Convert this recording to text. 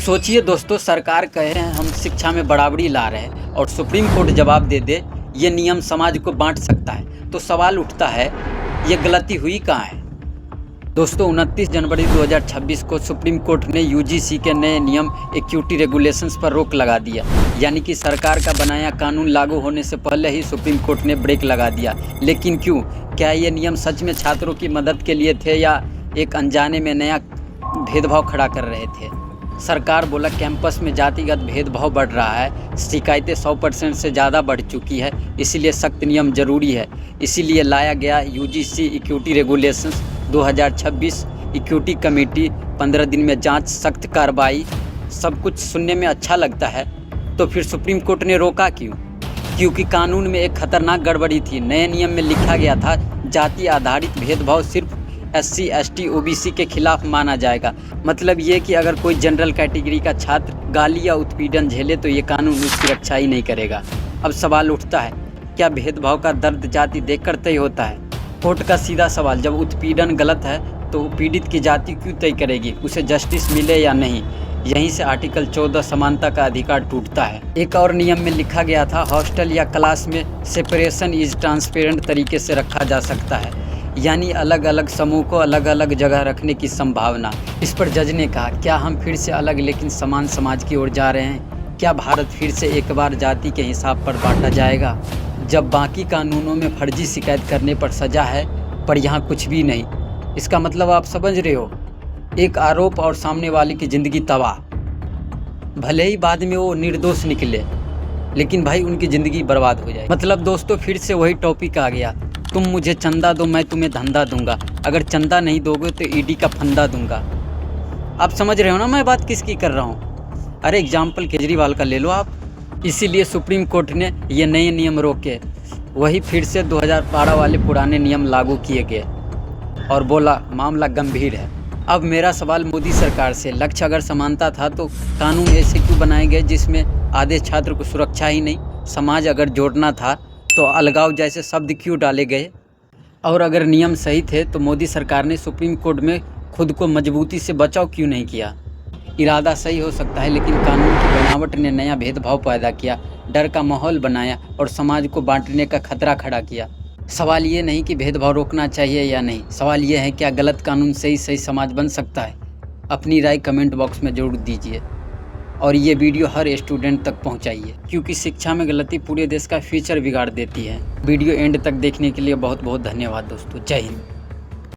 सोचिए दोस्तों, सरकार कहे हैं हम शिक्षा में बराबरी ला रहे हैं और सुप्रीम कोर्ट जवाब दे दे ये नियम समाज को बांट सकता है, तो सवाल उठता है ये गलती हुई कहाँ है। दोस्तों 29 जनवरी 2026 को सुप्रीम कोर्ट ने यूजीसी के नए नियम इक्विटी रेगुलेशंस पर रोक लगा दिया, यानी कि सरकार का बनाया कानून लागू होने से पहले ही सुप्रीम कोर्ट ने ब्रेक लगा दिया। लेकिन क्यों? क्या ये नियम सच में छात्रों की मदद के लिए थे या एक अनजाने में नया भेदभाव खड़ा कर रहे थे? सरकार बोला कैंपस में जातिगत भेदभाव बढ़ रहा है, शिकायतें 100% से ज़्यादा बढ़ चुकी है, इसीलिए सख्त नियम जरूरी है। इसीलिए लाया गया UGC equity regulations 2026 equity committee 15 दिन में जांच, सख्त कार्रवाई। सब कुछ सुनने में अच्छा लगता है, तो फिर सुप्रीम कोर्ट ने रोका क्यों? क्योंकि कानून में एक खतरनाक गड़बड़ी थी। नए नियम में लिखा गया था जाति आधारित भेदभाव सिर्फ SC, ST, OBC के खिलाफ माना जाएगा। मतलब ये कि अगर कोई जनरल कैटेगरी का छात्र गाली या उत्पीड़न झेले तो ये कानून उसकी रक्षा ही नहीं करेगा। अब सवाल उठता है, क्या भेदभाव का दर्द जाति देखकर तय होता है? कोर्ट का सीधा सवाल, जब उत्पीड़न गलत है तो पीड़ित की जाति क्यों तय करेगी, उसे जस्टिस मिले या नहीं? यहीं से आर्टिकल 14 समानता का अधिकार टूटता है। एक और नियम में लिखा गया था हॉस्टल या क्लास में सेपरेशन इज ट्रांसपेरेंट तरीके से रखा जा सकता है, यानी अलग अलग समूह को अलग अलग जगह रखने की संभावना। इस पर जज ने कहा, क्या हम फिर से अलग लेकिन समान समाज की ओर जा रहे हैं? क्या भारत फिर से एक बार जाति के हिसाब पर बांटा जाएगा? जब बाकी कानूनों में फर्जी शिकायत करने पर सजा है, पर यहाँ कुछ भी नहीं। इसका मतलब आप समझ रहे हो, एक आरोप और सामने वाले की ज़िंदगी तबाह। भले ही बाद में वो निर्दोष निकले, लेकिन भाई उनकी ज़िंदगी बर्बाद हो जाए। मतलब दोस्तों फिर से वही टॉपिक आ गया, तुम मुझे चंदा दो मैं तुम्हें धंधा दूंगा, अगर चंदा नहीं दोगे तो ईडी का फंदा दूंगा। आप समझ रहे हो ना मैं बात किसकी कर रहा हूँ? अरे एग्जाम्पल केजरीवाल का ले लो आप। इसीलिए सुप्रीम कोर्ट ने ये नए नियम रोके, वही फिर से 2012 वाले पुराने नियम लागू किए गए और बोला मामला गंभीर है। अब मेरा सवाल मोदी सरकार से, लक्ष्य अगर समानता था तो कानून ऐसे क्यों बनाए गए जिसमें आधे छात्र को सुरक्षा ही नहीं? समाज अगर जोड़ना था तो अलगाव जैसे शब्द क्यों डाले गए? और अगर नियम सही थे तो मोदी सरकार ने सुप्रीम कोर्ट में खुद को मजबूती से बचाव क्यों नहीं किया? इरादा सही हो सकता है, लेकिन कानून की बनावट ने नया भेदभाव पैदा किया, डर का माहौल बनाया और समाज को बांटने का खतरा खड़ा किया। सवाल ये नहीं कि भेदभाव रोकना चाहिए या नहीं, सवाल ये है क्या गलत कानून से ही सही समाज बन सकता है? अपनी राय कमेंट बॉक्स में जरूर दीजिए और ये वीडियो हर स्टूडेंट तक पहुंचाइए, क्योंकि शिक्षा में गलती पूरे देश का फ्यूचर बिगाड़ देती है। वीडियो एंड तक देखने के लिए बहुत बहुत धन्यवाद दोस्तों। जय हिंद।